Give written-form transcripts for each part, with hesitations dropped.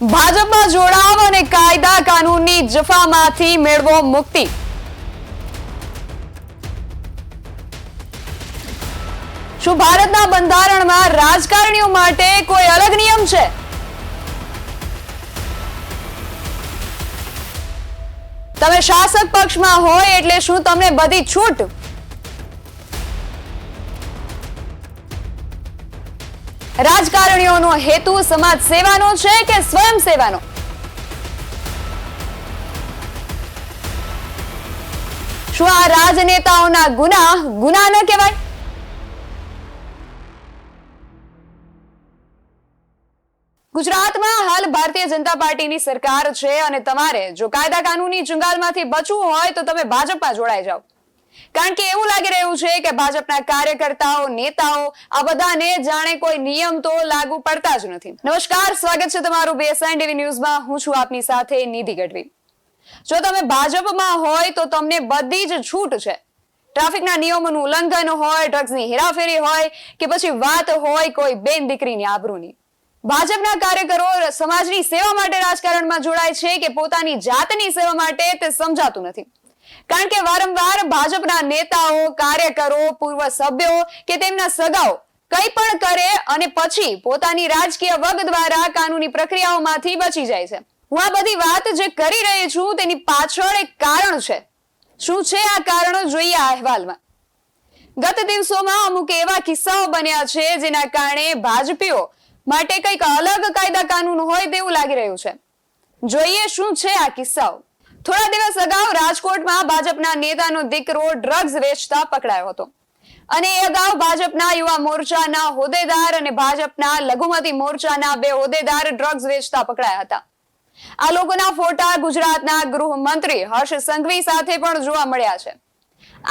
ભાજપમાં જોડાવ અને કાયદા કાનૂનની જફામાંથી મેળવો મુક્તિ। શું ભારતના બંધારણમાં રાજકારણીઓ માટે કોઈ અલગ નિયમ છે? તમે શાસક પક્ષમાં હોય એટલે શું તમને બધી છૂટ? રાજકારણીઓનો હેતુ સમાજ સેવાનો છે કે સ્વયં સેવાનો? શું આ રાજનેતાઓના ગુના ન કહેવાય? ગુજરાતમાં હાલ ભારતીય જનતા પાર્ટીની સરકાર છે અને તમારે જો કાયદા કાનૂનની જંગાલમાંથી બચવું હોય તો તમે ભાજપમાં જોડાઈ જાઓ, કારણ કે એવું લાગી રહ્યું છે કે ભાજપના કાર્યકર્તાઓ, નેતાઓ આ બધાને જાણે કોઈ નિયમ તો લાગુ પડતા જ નથી। નમસ્કાર, સ્વાગત છે તમારું BSN TV ન્યૂઝમાં। હું છું આપની સાથે નિધિ ગઢવી। જો તમે ભાજપમાં હોય તો તમને બધી જ છૂટ છે। ટ્રાફિકના નિયમોનું ઉલ્લંઘન હોય, ડ્રગ્સની હેરાફેરી હોય કે પછી વાત હોય કોઈ બેન દીકરીની આબરૂની, ભાજપના કાર્યકરો સમાજની સેવા માટે રાજકારણમાં જોડાય છે કે પોતાની જાતની સેવા માટે તે સમજાતું નથી, કારણ કે વારંવાર ભાજપના નેતાઓ, કાર્યકરો, પૂર્વ સભ્યો કે તેમના સગાઓ કંઈ પણ કરે અને પછી પોતાની રાજકીય વગ દ્વારા કાનૂની પ્રક્રિયાઓમાંથી બચી જાય છે। હું આ બધી વાત જે કરી રહી છું તેની પાછળ એક કારણ છે। શું છે આ કારણો જોઈએ આ અહેવાલમાં। ગત દિવસોમાં અમુક એવા કિસ્સાઓ બન્યા છે જેના કારણે ભાજપીઓ માટે કંઈક અલગ કાયદા કાનૂન હોય તેવું લાગી રહ્યું છે। જોઈએ શું છે આ કિસ્સાઓ। થોડા દિવસ અગાઉ રાજકોટમાં ભાજપના નેતાનો દીકરો ડ્રગ્સ વેચતા પકડાયો હતો અને એ અગાઉ ભાજપના યુવા મોરચાના હોદ્દેદાર અને ભાજપના લઘુમતી મોરચાના 2 હોદ્દેદાર ડ્રગ્સ વેચતા પકડાયા હતા। આ લોકોના ફોટા ગુજરાતના ગૃહમંત્રી હર્ષ સંઘવી સાથે પણ જોવા મળ્યા છે।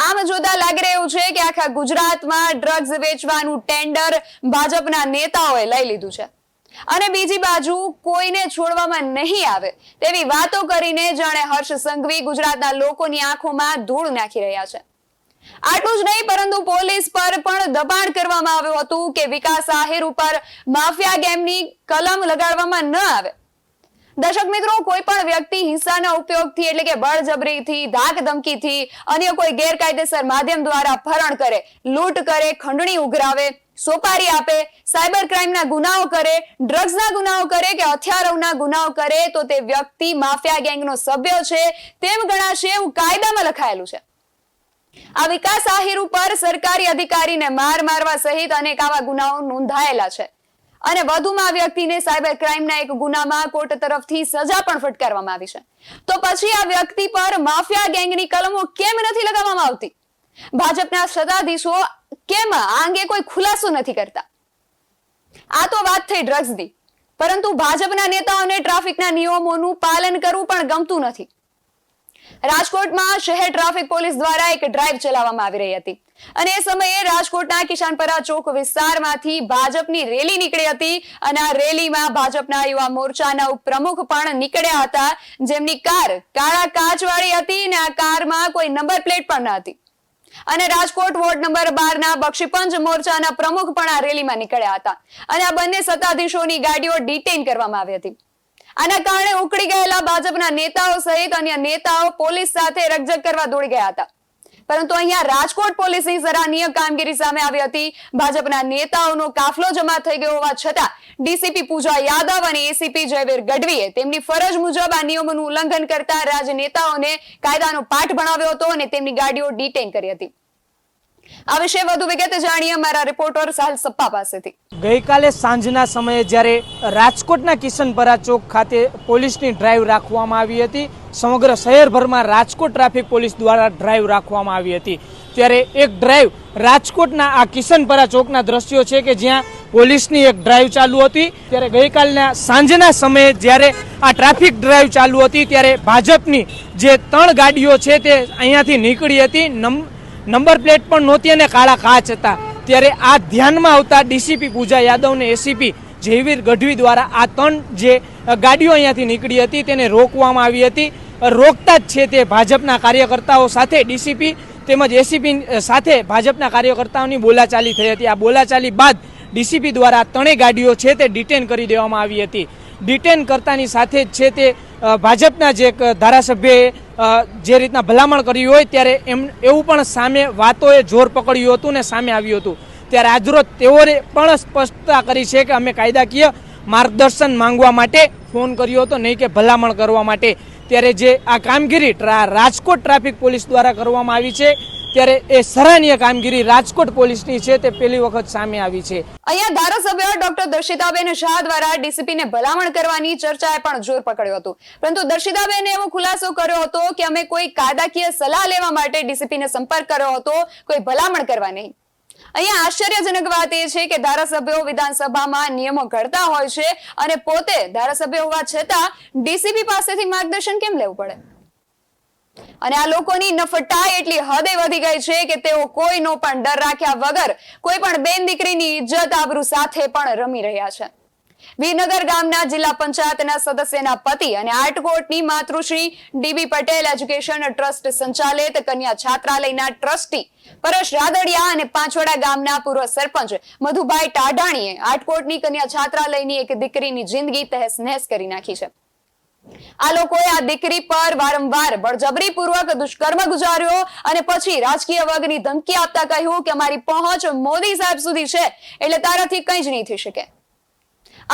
આમ જોતા લાગી રહ્યું છે કે આખા ગુજરાતમાં ડ્રગ્સ વેચવાનું ટેન્ડર ભાજપના નેતાઓએ લઈ લીધું છે અને બીજી બાજુ કોઈને છોડવામાં નહીં આવે તેવી વાતો કરીને જાણે હર્ષ સંઘવી ગુજરાતના લોકોની આંખોમાં ધૂળ નાખી રહ્યા છે। આટલું જ નહીં, પરંતુ પોલીસ પર પણ દબાણ કરવામાં આવ્યું હતું કે વિકાસ આહિર ઉપર માફિયા ગેમની કલમ લગાડવામાં ન આવે। દર્શક મિત્રો, કોઈ પણ વ્યક્તિ હિંસાના ઉપયોગથી એટલે કે બળજબરીથી, ધાક ધમકીથી, અન્ય કોઈ ગેરકાયદેસર માધ્યમ દ્વારા અપહરણ કરે, લૂંટ કરે, ખંડણી ઉઘરાવે, સોપારી આપે, સાયબર ક્રાઇમના ગુનાઓ કરે, ડ્રગ્સના ગુનાઓ કરે કે હથિયારોના ગુનાઓ કરે તો તે વ્યક્તિ માફિયા ગેંગનો સભ્ય છે તેમ ગણાશે એવું કાયદામાં લખાયેલું છે। આ વિકાસ આહિર ઉપર સરકારી અધિકારીને મારવા સહિત અનેક આવા ગુનાઓ નોંધાયેલા છે અને વધુમાં વ્યક્તિને સાયબર ક્રાઇમના એક ગુનામાં કોર્ટ તરફથી સજા પણ ફટકારવામાં આવી છે। તો પછી આ વ્યક્તિ પર માફિયા ગેંગની કલમો કેમ નથી લગાવવામાં આવતી? ભાજપના સત્તાધીશો કેમ આ અંગે કોઈ ખુલાસો નથી કરતા? આ તો વાત થઈ ડ્રગ્સની, પરંતુ ભાજપના નેતાઓને ટ્રાફિકના નિયમોનું પાલન કરવું પણ ગમતું નથી। રાજકોટમાં શહેર ટ્રાફિક પોલીસ દ્વારા એક ડ્રાઈવ ચલાવવામાં આવી રહી હતી અને એ સમયે રાજકોટના કિશનપરા ચોક વિસ્તારમાંથી ભાજપની રેલી નીકળી હતી અને આ રેલીમાં ભાજપના યુવા મોરચાના ઉપપ્રમુખ પણ નીકળ્યા હતા, જેમની કાર કાળા કાચવાળી હતી અને આ કારમાં કોઈ નંબર પ્લેટ પણ ન હતી અને રાજકોટ વોર્ડ નંબર 12 ના બક્ષીપંચ મોરચાના પ્રમુખ પણ આ રેલીમાં નીકળ્યા હતા અને આ બંને સત્તાધીશોની ગાડીઓ ડિટેઇન કરવામાં આવી હતી। આના કારણે ઉકળી ગયેલા ભાજપના નેતાઓ સહિત અન્ય નેતાઓ પોલીસ સાથે રકઝક કરવા દોડી ગયા હતા, પરંતુ અહીંયા રાજકોટ પોલીસની સરાહનીય કામગીરી સામે આવી હતી। ભાજપના નેતાઓનો કાફલો જમા થઈ ગયો હોવા છતાં ડીસીપી પૂજા યાદવ અને એસીપી જયવીર ગઢવીએ તેમની ફરજ મુજબ આ નિયમોનું ઉલ્લંઘન કરતા રાજનેતાઓને કાયદાનો પાઠ ભણાવ્યો હતો અને તેમની ગાડીઓ ડિટેઇન કરી હતી। આ વિશે વધુ વિગત જાણીએ અમારા રિપોર્ટર સાહિલ સપ્પા પાસેથી। ગઈકાલે સાંજના સમયે જ્યારે રાજકોટના કિશનપરા ચોક ખાતે પોલીસની ડ્રાઈવ રાખવામાં આવી હતી, સમગ્ર શહેરભરમાં રાજકોટ ટ્રાફિક પોલીસ દ્વારા ડ્રાઈવ રાખવામાં આવી હતી, ત્યારે એક ડ્રાઈવ રાજકોટના આ કિશનપરા ચોકના દ્રશ્યો છે કે જ્યાં પોલીસની એક ડ્રાઈવ ચાલુ હતી। ત્યારે ગઈકાલના સાંજના સમયે જ્યારે આ ટ્રાફિક ડ્રાઈવ ચાલુ હતી ત્યારે ભાજપની જે 3 ગાડીઓ છે તે અહીંયાથી નીકળી હતી, નંબર પ્લેટ પણ નહોતી અને કાળા કાચ હતા। ત્યારે આ ધ્યાનમાં આવતા ડીસીપી પૂજા યાદવ અને એસીપી જયવીર ગઢવી દ્વારા આ 3 જે ગાડીઓ અહીંયાથી નીકળી હતી તેને રોકવામાં આવી હતી। રોકતા જ છે તે ભાજપના કાર્યકર્તાઓ સાથે ડીસીપી તેમજ એસીપી સાથે ભાજપના કાર્યકર્તાઓની બોલાચાલી થઈ હતી। આ બોલાચાલી બાદ ડીસીપી દ્વારા 3 ગાડીઓ છે તે ડિટેન કરી દેવામાં આવી હતી। ડિટેન કરતાની સાથે જ છે તે ભાજપના જે એક ધારાસભ્યએ જે રીતના ભલામણ કરી હોય ત્યારે એવું પણ સામે વાતોએ જોર પકડ્યું હતું ને સામે આવ્યું હતું. ત્યારે આજરોજ તેઓએ પણ સ્પષ્ટતા કરી છે કે અમે કાયદાકીય માર્ગદર્શન માંગવા માટે ફોન કર્યો હતો, નહીં કે ભલામણ કરવા માટે. ત્યારે જે આ કામગીરી રાજકોટ ટ્રાફિક પોલીસ દ્વારા કરવામાં આવી છે ત્યારે એ સરાહનીય કામગીરી રાજકોટ પોલીસની છે તે પહેલી વખત સામે આવી છે. અહીંયા ધારાસભ્ય ડોક્ટર દર્શિતાબેન શાહ દ્વારા ડીસીપીને ભલામણ કરવાની ચર્ચાએ પણ જોર પકડ્યું હતું. પરંતુ દર્શિતાબેને એવો ખુલાસો કર્યો હતો કે અમે કોઈ કાયદાકીય સલાહ લેવા માટે ડીસીપીને સંપર્ક કર્યો હતો, કોઈ ભલામણ કરવા નહીં. અહીંયા આશ્ચર્યજનક વાત એ છે કે ધારાસભ્યો વિધાનસભામાં નિયમો ઘડતા હોય છે અને પોતે ધારાસભ્ય હોવા છતાં ડીસીપી પાસેથી માર્ગદર્શન કેમ લેવું પડે? અને આ લોકોની નફટાઈ એટલી હદે વધી ગઈ છે કે તેઓ કોઈનો પણ ડર રાખ્યા વગર કોઈ પણ બેન દીકરીની ઇજ્જત આબરૂ સાથે પણ રમી રહ્યા છે. વીરનગર ગામના જિલ્લા પંચાયતના સદસ્યના પતિ અને આટકોટની માતૃશ્રી ડીબી પટેલ એજ્યુકેશન ટ્રસ્ટ સંચાલિત કન્યા છાત્રાલયના ટ્રસ્ટી પરેશ રાદડિયા અને પાંચવાડા ગામના પૂર્વ સરપંચ મધુભાઈ ટાઢાણીએ આટકોટની કન્યા છાત્રાલયની એક દીકરીની જિંદગી તહેસ નહેસ કરી નાખી છે. આ લોકોએ આ દીકરી પર વારંવાર બળજબરીપૂર્વક દુષ્કર્મ ગુજાર્યો અને પછી રાજકીય વર્ગની ધમકી આપતા કહ્યું કે અમારી પહોંચ મોદી સાહેબ સુધી છે એટલે તારાથી કંઈ જ નહીં થઈ શકે.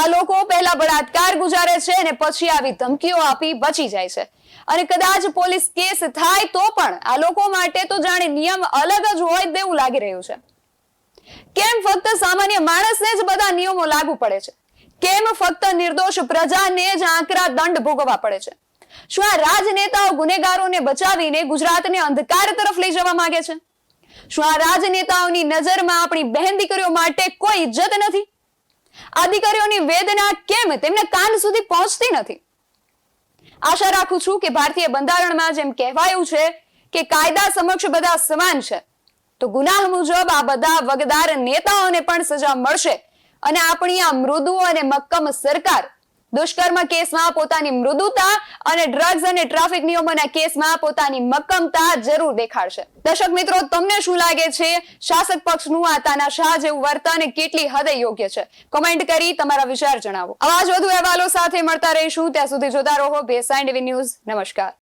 આ લોકો પહેલા બળાત્કાર ગુજારે છે અને પછી આવી ધમકીઓ આપી બચી જાય છે. અને કદાચ પોલીસ કેસ થાય તો પણ આ લોકો માટે તો જાણે નિયમ અલગ જ હોય તેવું લાગી રહ્યું છે. કેમ ફક્ત સામાન્ય માણસને જ બધા નિયમો લાગુ પડે છે? કેમ ફક્ત નિર્દોષ પ્રજાને જ આકરા દંડ ભોગવવા પડે છે? શું આ રાજનેતાઓ ગુનેગારોને બચાવીને ગુજરાતને અંધકાર તરફ લઈ જવા માંગે છે? શું આ રાજનેતાઓની નજરમાં આપણી બહેન દીકરીઓ માટે કોઈ ઇજ્જત નથી? આ દીકરીઓની વેદના કેમ તેમને કાન સુધી પહોંચતી નથી? આશા રાખું છું કે ભારતીય બંધારણમાં જેમ કહેવાયું છે કે કાયદા સમક્ષ બધા સમાન છે, તો ગુનાહ મુજબ આ બધા વગદાર નેતાઓને પણ સજા મળશે અને આપણી આ મૃદુ અને મક્કમ સરકાર દુષ્કર્મ કેસમાં પોતાની મૃદુતા અને ડ્રગ્સ અને ટ્રાફિક નિયમોના કેસમાં પોતાની મક્કમતા જરૂર દેખાડશે. દર્શક મિત્રો, તમને શું લાગે છે? શાસક પક્ષનું આ તાનાશાહ જેવું વર્તન કેટલી હદે યોગ્ય છે? કોમેન્ટ કરી તમારા વિચાર જણાવો. આવા જ વધુ અહેવાલો સાથે મળતા રહીશું. ત્યાં સુધી જોતા રહો BSI ટીવી ન્યૂઝ. નમસ્કાર.